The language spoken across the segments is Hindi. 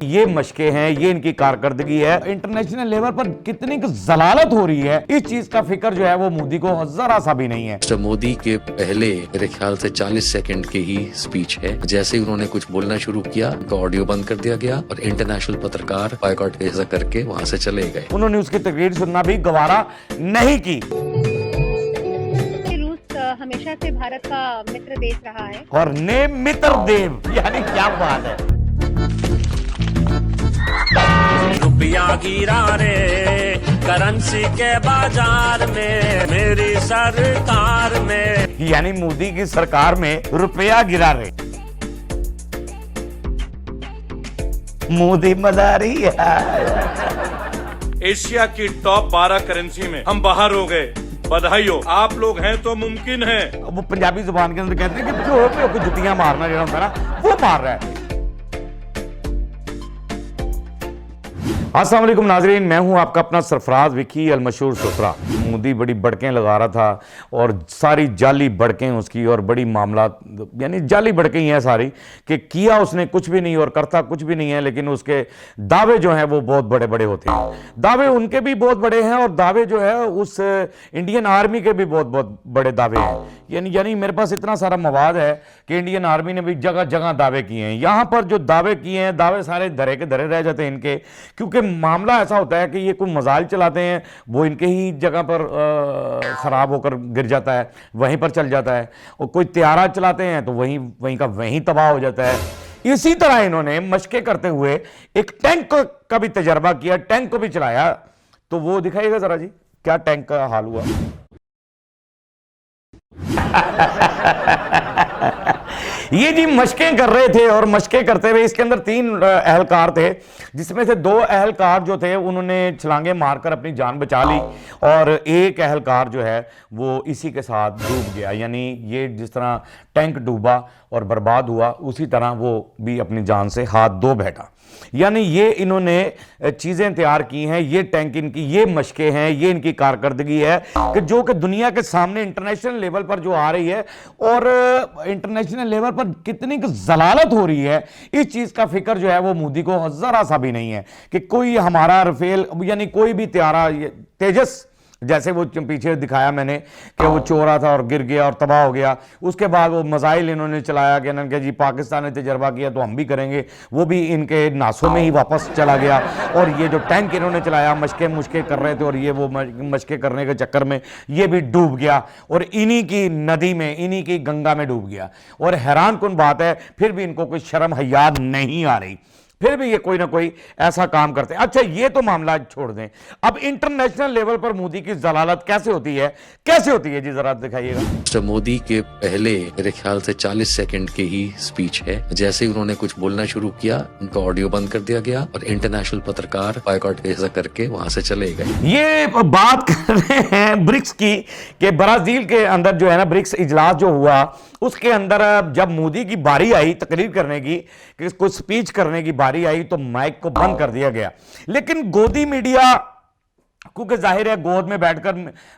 ये मशके हैं, ये इनकी कारकर्दगी है। इंटरनेशनल लेवल पर कितनी जलालत हो रही है, इस चीज का फिक्र जो है वो मोदी को जरा सा भी नहीं है। मिस्टर मोदी के पहले मेरे ख्याल से 40 सेकंड की ही स्पीच है। जैसे ही उन्होंने कुछ बोलना शुरू किया, उनका ऑडियो बंद कर दिया गया और इंटरनेशनल पत्रकार बायकॉट ऐसा करके वहां से चले गए। उन्होंने उसकी तकरीर सुनना भी गवारा नहीं की। हमेशा से भारत का मित्र देश रहा है और ने मित्र देव, यानी क्या बात है। रुपया गिरा रे करेंसी के बाजार में, मेरी सरकार में, यानी मोदी की सरकार में रुपया गिरा रे। मोदी मदारी है। एशिया की टॉप 12 करेंसी में हम बाहर हो गए। बधाई हो, आप लोग हैं तो मुमकिन है। वो पंजाबी जुबान के अंदर कहते हैं कि जो जुतियां मारना जो होता है ना, वो मार रहा है। अस्सलाम वालेकुम नाजरीन, मैं हूं आपका अपना सरफराज विकी अल मशहूर सुथरा। मोदी बड़ी बड़कें लगा रहा था और सारी जाली बड़कें उसकी, और बड़ी मामला यानी जाली बड़कें ही हैं सारी, कि किया उसने कुछ भी नहीं और करता कुछ भी नहीं है, लेकिन उसके दावे जो हैं वो बहुत बड़े बड़े होते हैं। दावे उनके भी बहुत बड़े हैं और दावे जो है उस इंडियन आर्मी के भी बहुत बहुत बड़े दावे हैं। यानी मेरे पास इतना सारा मवाद है कि इंडियन आर्मी ने भी जगह जगह दावे किए हैं। यहाँ पर जो दावे किए हैं, दावे सारे धरे के धरे रह जाते हैं इनके, क्योंकि मामला ऐसा होता है कि ये कोई मजाल चलाते हैं, वो इनके ही जगह पर खराब होकर गिर जाता है, वहीं पर चल जाता है। और कोई त्यारा चलाते हैं तो वहीं का वहीं तबाह हो जाता है। इसी तरह इन्होंने मशके करते हुए एक टैंक का भी तजर्बा किया, टैंक को भी चलाया। तो वो दिखाइएगा जरा जी, क्या टैंक का हाल हुआ। ये जी मशकें कर रहे थे और मशकें करते हुए इसके अंदर 3 अहलकार थे, जिसमें से 2 अहलकार जो थे उन्होंने छलांगे मारकर अपनी जान बचा ली और एक अहलकार जो है वो इसी के साथ डूब गया। यानी ये जिस तरह टैंक डूबा और बर्बाद हुआ, उसी तरह वो भी अपनी जान से हाथ धो बैठा। यानी ये इन्होंने चीज़ें तैयार की हैं, ये टैंक इनकी, ये मशके हैं, ये इनकी कारकर्दगी है कि जो कि दुनिया के सामने इंटरनेशनल लेवल पर जो आ रही है, और इंटरनेशनल लेवल पर कितनी जलालत हो रही है, इस चीज़ का फिक्र जो है वो मोदी को जरा सा भी नहीं है कि कोई हमारा रफेल यानी कोई भी त्यारा, तेजस जैसे वो पीछे दिखाया मैंने कि वो चोरा था और गिर गया और तबाह हो गया। उसके बाद वो मिसाइल इन्होंने चलाया कि इन्होंने जी पाकिस्तान ने तजर्बा किया तो हम भी करेंगे, वो भी इनके नासों में ही वापस चला गया। और ये जो टैंक इन्होंने चलाया, मशके मुश्के कर रहे थे और ये वो मशके करने के चक्कर में ये भी डूब गया और इन्हीं की नदी में, इन्हीं की गंगा में डूब गया। और हैरान कुन बात है, फिर भी इनको कोई शर्म हया नहीं आ रही, फिर भी ये कोई ना कोई ऐसा काम करते हैं। अच्छा, ये तो मामला छोड़ दें, अब इंटरनेशनल लेवल पर मोदी की जलालत कैसे होती है, कैसे होती है जी, जरा दिखाइएगा। मिस्टर मोदी के पहले मेरे ख्याल से 40 सेकंड की ही स्पीच है। जैसे ही उन्होंने कुछ बोलना शुरू किया, उनका ऑडियो बंद कर दिया गया और इंटरनेशनल पत्रकार बायकॉट ऐसा करके वहां से चले गए। ये बात कर रहे हैं ब्रिक्स की, कि ब्राजील के अंदर जो है ना ब्रिक्स इजलास जो हुआ, उसके अंदर जब मोदी की बारी आई तकरीर करने की, कि कुछ स्पीच करने की बारी आई, तो माइक को बंद कर दिया गया। लेकिन गोदी मीडिया, क्योंकि जाहिर है गोद में बैठकर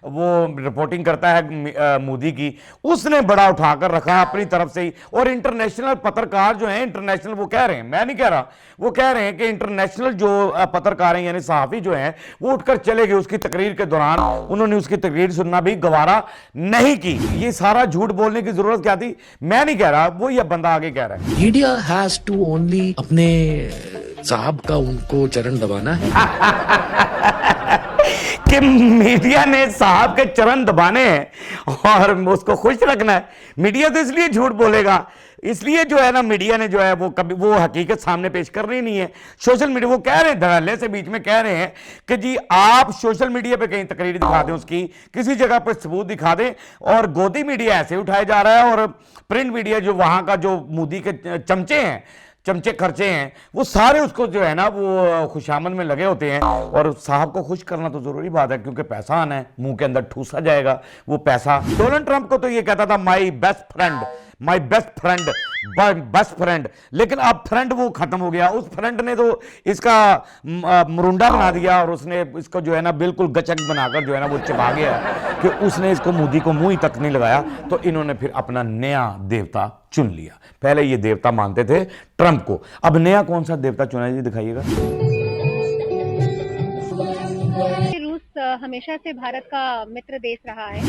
वो रिपोर्टिंग करता है मोदी की, उसने बड़ा उठाकर रखा अपनी तरफ से ही। और इंटरनेशनल पत्रकार जो हैं, इंटरनेशनल, वो कह रहे हैं, मैं नहीं कह रहा, वो कह रहे हैं कि इंटरनेशनल जो पत्रकार हैं यानी सहाफी जो हैं, वो उठकर चले गए उसकी तकरीर के दौरान। उन्होंने उसकी तकरीर सुनना भी गवारा नहीं की। ये सारा झूठ बोलने की जरूरत क्या थी, मैं नहीं कह रहा, वो ये बंदा आगे कह रहा है। मीडिया हैज टू ओनली अपने साहब का उनको चरण दबाना है कि मीडिया ने साहब के चरण दबाने हैं और उसको खुश रखना है। मीडिया तो इसलिए झूठ बोलेगा, इसलिए जो है ना मीडिया ने जो है वो कभी वो हकीकत सामने पेश करनी नहीं है। सोशल मीडिया, वो कह रहे हैं धड़ल्ले से बीच में कह रहे हैं कि जी आप सोशल मीडिया पे कहीं तकरीर दिखा दें, उसकी किसी जगह पर सबूत दिखा दें, और गोदी मीडिया ऐसे उठाया जा रहा है और प्रिंट मीडिया जो वहां का जो मोदी के चमचे हैं, चमचे खर्चे हैं, वो सारे उसको जो है ना वो खुशामद में लगे होते हैं। और साहब को खुश करना तो जरूरी बात है, क्योंकि पैसा आना है, मुंह के अंदर ठूसा जाएगा वो पैसा। डोनाल्ड ट्रंप को तो ये कहता था my best friend, my best friend, लेकिन अब फ्रेंड वो खत्म हो गया। उस फ्रेंड ने तो इसका मुरुंडा बना दिया और उसने इसको जो है ना बिल्कुल गचक बनाकर जो है ना वो चिपा गया कि उसने इसको मोदी को मुंह ही तक नहीं लगाया। तो इन्होंने फिर अपना नया देवता चुन लिया। पहले ये देवता मानते थे ट्रंप को, अब नया कौन सा देवता चुना है जी, दिखाइएगा। रूस हमेशा से भारत का मित्र देश रहा है।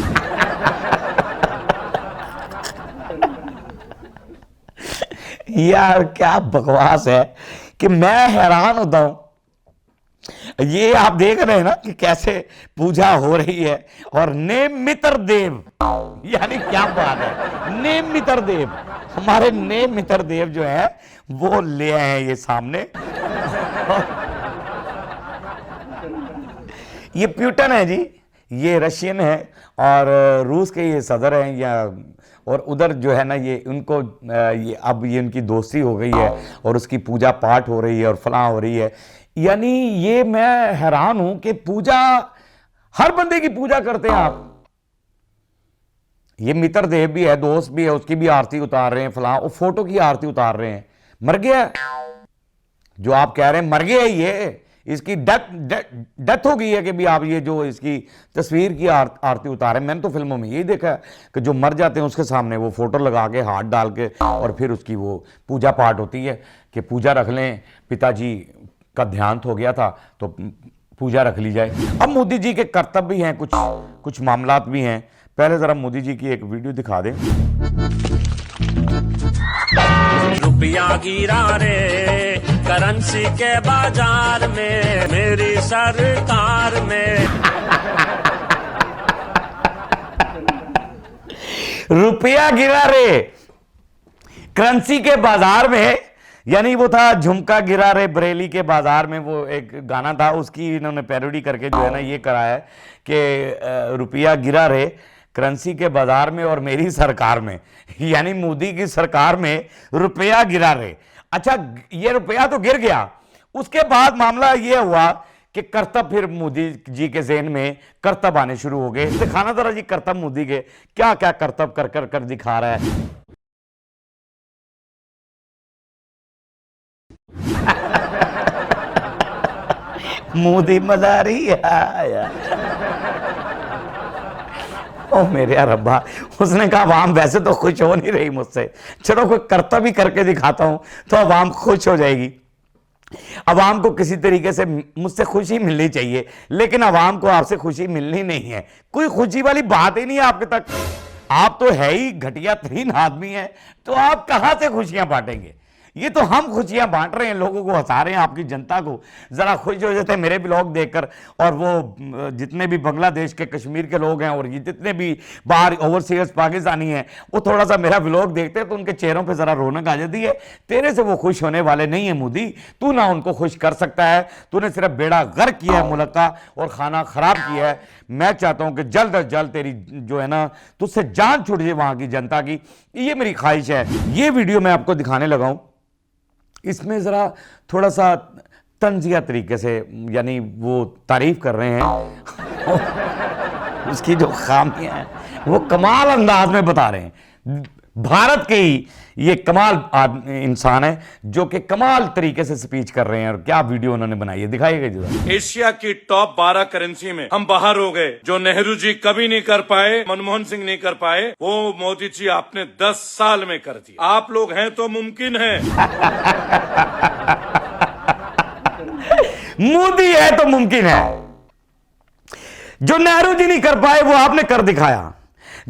यार क्या बकवास है कि मैं हैरान होता हूं। ये आप देख रहे हैं ना कि कैसे पूजा हो रही है, और नेम मित्र देव, यानी क्या बात है, नेम मित्र देव, हमारे नेम मित्र देव जो है वो ले आए हैं ये सामने। ये प्यूटन है जी, ये रशियन है और रूस के ये सदर हैं, या और उधर जो है ना ये उनको ये अब ये उनकी दोस्ती हो गई है और उसकी पूजा पाठ हो रही है और फलां हो रही है। यानी ये मैं हैरान हूं कि पूजा, हर बंदे की पूजा करते हैं आप। ये मित्र देव भी है, दोस्त भी है, उसकी भी आरती उतार रहे हैं, फलां वो फोटो की आरती उतार रहे हैं। मर गया जो आप कह रहे हैं, मर गया ये, इसकी डेथ हो गई है कि भी आप ये जो इसकी तस्वीर की आरती उतारे। मैंने तो फिल्मों में यही देखा है कि जो मर जाते हैं उसके सामने वो फोटो लगा के हाथ डाल के और फिर उसकी वो पूजा पाठ होती है कि पूजा रख लें, पिताजी का देहांत हो गया था तो पूजा रख ली जाए। अब मोदी जी के कर्तव्य भी हैं, कुछ मामलात भी हैं। पहले जरा मोदी जी की एक वीडियो दिखा दें। रुपया गिरा रे करेंसी के बाजार में, मेरी सरकार में। रुपया गिरा रे करेंसी के बाजार में, यानी वो था झुमका गिरा रे बरेली के बाजार में, वो एक गाना था, उसकी इन्होंने पैरोडी करके जो है ना ये करा है कि रुपया गिरा रे करेंसी के बाजार में और मेरी सरकार में, यानी मोदी की सरकार में रुपया गिरा रे। अच्छा, ये रुपया तो गिर गया, उसके बाद मामला ये हुआ कि कर्तव्य, फिर मोदी जी के ज़हन में कर्तव्य आने शुरू हो गए। दिखाना जरा जी कर्तव्य मोदी के, क्या क्या कर्तव्य कर कर कर दिखा रहा है। मोदी मजा रही है। ओ मेरे रब्बा, उसने कहा अवाम वैसे तो खुश हो नहीं रही मुझसे, चलो कोई कर्तव्य भी करके दिखाता हूं तो अवाम खुश हो जाएगी। अवाम को किसी तरीके से मुझसे खुशी मिलनी चाहिए, लेकिन अवाम को आपसे खुशी मिलनी नहीं है। कोई खुशी वाली बात ही नहीं है आपके तक। आप तो है ही घटिया तरीन आदमी है, तो आप कहां से खुशियां बांटेंगे। ये तो हम खुशियां बांट रहे हैं, लोगों को हंसा रहे हैं, आपकी जनता को जरा खुश हो जाते हैं मेरे ब्लॉग देखकर। और वो जितने भी बांग्लादेश के, कश्मीर के लोग हैं और ये जितने भी बाहर ओवरसीज पाकिस्तानी हैं, वो थोड़ा सा मेरा ब्लॉग देखते हैं तो उनके चेहरों पे जरा रौनक आ जाती है। तेरे से वो खुश होने वाले नहीं है मोदी, तू ना उनको खुश कर सकता है। तूने सिर्फ बेड़ा गर्क किया है मुल्क का और खाना खराब किया है। मैं चाहता हूं कि जल्द अज जल्द तेरी जो है ना तुझसे जान छूट जाए वहां की जनता की, ये मेरी ख्वाहिश है। ये वीडियो मैं आपको दिखाने लगा हूं, इसमें ज़रा थोड़ा सा तंजिया तरीके से, यानी वो तारीफ कर रहे हैं उसकी जो खामियां हैं वो कमाल अंदाज में बता रहे हैं। भारत के ही ये कमाल इंसान है जो कि कमाल तरीके से स्पीच कर रहे हैं। और क्या वीडियो उन्होंने बनाई है, दिखाइएगा जी। एशिया की टॉप 12 करेंसी में हम बाहर हो गए। जो नेहरू जी कभी नहीं कर पाए, मनमोहन सिंह नहीं कर पाए, वो मोदी जी आपने 10 साल में कर दिया। आप लोग हैं तो मुमकिन है। मोदी है तो मुमकिन है। जो नेहरू जी नहीं कर पाए वो आपने कर दिखाया,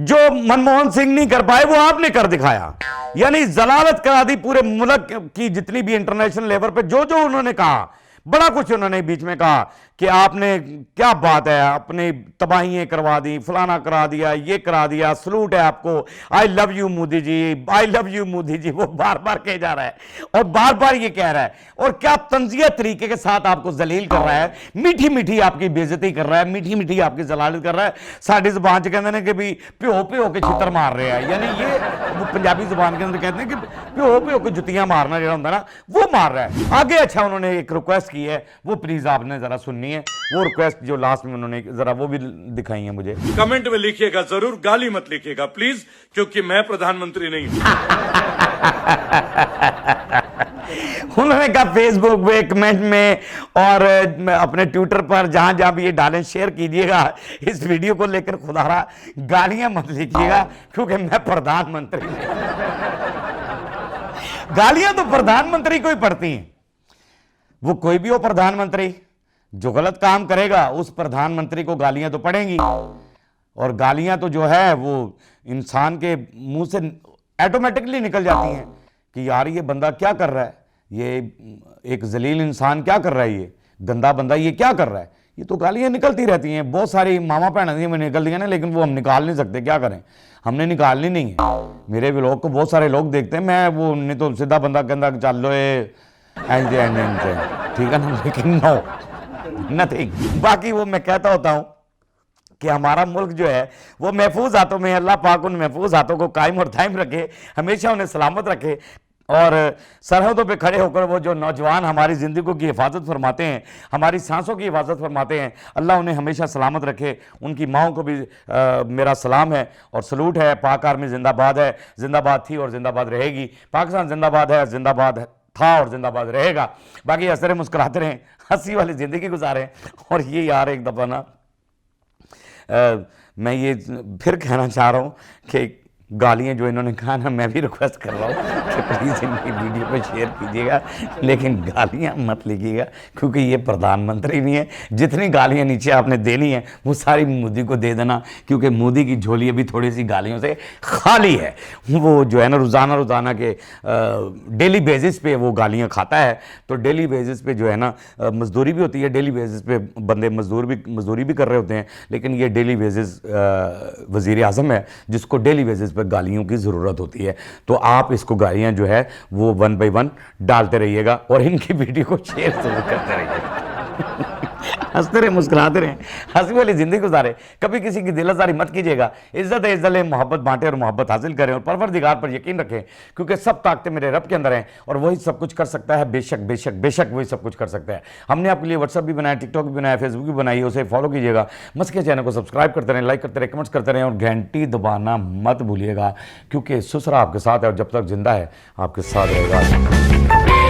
जो मनमोहन सिंह नहीं कर पाए वो आपने कर दिखाया। यानी जलालत करा दी पूरे मुल्क की, जितनी भी इंटरनेशनल लेवल पे जो जो उन्होंने कहा, बड़ा कुछ उन्होंने बीच में कहा कि आपने क्या बात है, अपने तबाहियां करवा दी, फलाना करा दिया, ये करा दिया, सलूट है आपको, I love you Modi ji, I love you Modi ji, वो बार बार कह जा रहा है और बार बार ये कह रहा है। और क्या तंजिया तरीके के साथ आपको जलील कर रहा है, मीठी मीठी आपकी बेइज्जती कर रहा है, मीठी मीठी आपकी जलालत कर रहा है। साड़ी जुबान च कहते हैं कि भी प्यो प्यो के छितर मार रहे हैं, यानी ये वो पंजाबी जुबान के अंदर कहते हैं कि प्यो प्यो के जुतियां मारना जो होता है ना, वो मार रहा है आगे। अच्छा, उन्होंने एक रिक्वेस्ट की है, वो प्लीज आपने जरा सुननी नहीं है। वो रिक्वेस्ट जो लास्ट में उन्होंने जरा वो भी दिखाई है मुझे। कमेंट में लिखिएगा जरूर, गाली मत लिखिएगा प्लीज, क्योंकि मैं प्रधानमंत्री नहीं हूं। उन्होंने कहा फेसबुक पे, कमेंट में और अपने ट्विटर पर जहां जहां भी ये डालें शेयर कीजिएगा इस वीडियो को लेकर, खुदारा गालियां मत लिखिएगा क्योंकि मैं प्रधानमंत्री हूं। गालियां तो प्रधानमंत्री को ही पड़ती हैं, वो कोई भी हो प्रधानमंत्री, जो गलत काम करेगा उस प्रधानमंत्री को गालियां तो पड़ेंगी। और गालियां तो जो है वो इंसान के मुंह से ऑटोमेटिकली निकल जाती हैं कि यार ये बंदा क्या कर रहा है, ये एक जलील इंसान क्या कर रहा है, ये गंदा बंदा ये क्या कर रहा है। ये तो गालियां निकलती रहती हैं, बहुत सारी मामा भैन में निकल दी ना, लेकिन वो हम निकाल नहीं सकते, क्या करें, हमने निकालनी नहीं है। मेरे व्लॉग को बहुत सारे लोग देखते हैं, मैं वो उन्हें तो सीधा बंदा कहता चल लो ठीक है ना, लेकिन नो नथिंग। बाकी वो मैं कहता होता हूं कि हमारा मुल्क जो है वो महफूज हाथों में, अल्लाह पाक उन महफूज हाथों को कायम और दायम रखे, हमेशा उन्हें सलामत रखे। और सरहदों पे खड़े होकर वो जो नौजवान हमारी ज़िंदगी की हिफाजत फरमाते हैं, हमारी सांसों की हिफाजत फरमाते हैं, अल्लाह उन्हें हमेशा सलामत रखे। उनकी माओं को भी मेरा सलाम है और सलूट है। पाक आर्मी जिंदाबाद है, जिंदाबाद थी और जिंदाबाद रहेगी। पाकिस्तान जिंदाबाद है, जिंदाबाद था और जिंदाबाद रहेगा। बाकी हंसते रहे, मुस्कुराते रहें, हंसी वाली ज़िंदगी गुजारें। और ये यार एक दफ़ा ना मैं ये फिर कहना चाह रहा हूँ कि गालियाँ जो इन्होंने कहा ना, मैं भी रिक्वेस्ट कर रहा हूँ कि प्लीज़ इनकी वीडियो पे शेयर कीजिएगा, लेकिन गालियाँ मत लिखिएगा क्योंकि ये प्रधानमंत्री नहीं है। जितनी गालियाँ नीचे आपने देनी है वो सारी मोदी को दे देना, क्योंकि मोदी की झोली अभी थोड़ी सी गालियों से खाली है। वो जो है ना रोज़ाना के डेली बेसिस पे वो गालियाँ खाता है। तो डेली बेसिस पे जो है ना मजदूरी भी होती है, डेली बेसिस पे बंदे मजदूरी भी कर रहे होते हैं, लेकिन ये डेली बेसिस वज़ीर आज़म है जिसको डेली बेसिस पर गालियों की ज़रूरत होती है। तो आप इसको गालियां जो है वो 1 बाय 1 डालते रहिएगा और इनकी वीडियो को शेयर जरूर करते रहिएगा। हंसते रहे, मुस्कुराते रहे, हंसी वाली जिंदगी गुजारे। कभी किसी की दिलआज़ारी मत कीजिएगा। इज्जत है, इज्जत लें, मोहब्बत बांटें और मोहब्बत हासिल करें और परवरदिगार पर यकीन रखें, क्योंकि सब ताकतें मेरे रब के अंदर हैं और वही सब कुछ कर सकता है। बेशक बेशक बेशक वही सब कुछ कर सकता है। हमने आपके लिए व्हाट्सअप भी बनाया, टिकटॉक भी बनाया, फेसबुक भी बनाई है, उसे फॉलो कीजिएगा। मस्के चैनल को सब्सक्राइब करते रहें, लाइक करते रहें, कमेंट्स करते रहें और घंटी दबाना मत भूलिएगा, क्योंकि सुसरा आपके साथ है और जब तक जिंदा है आपके साथ रहेगा।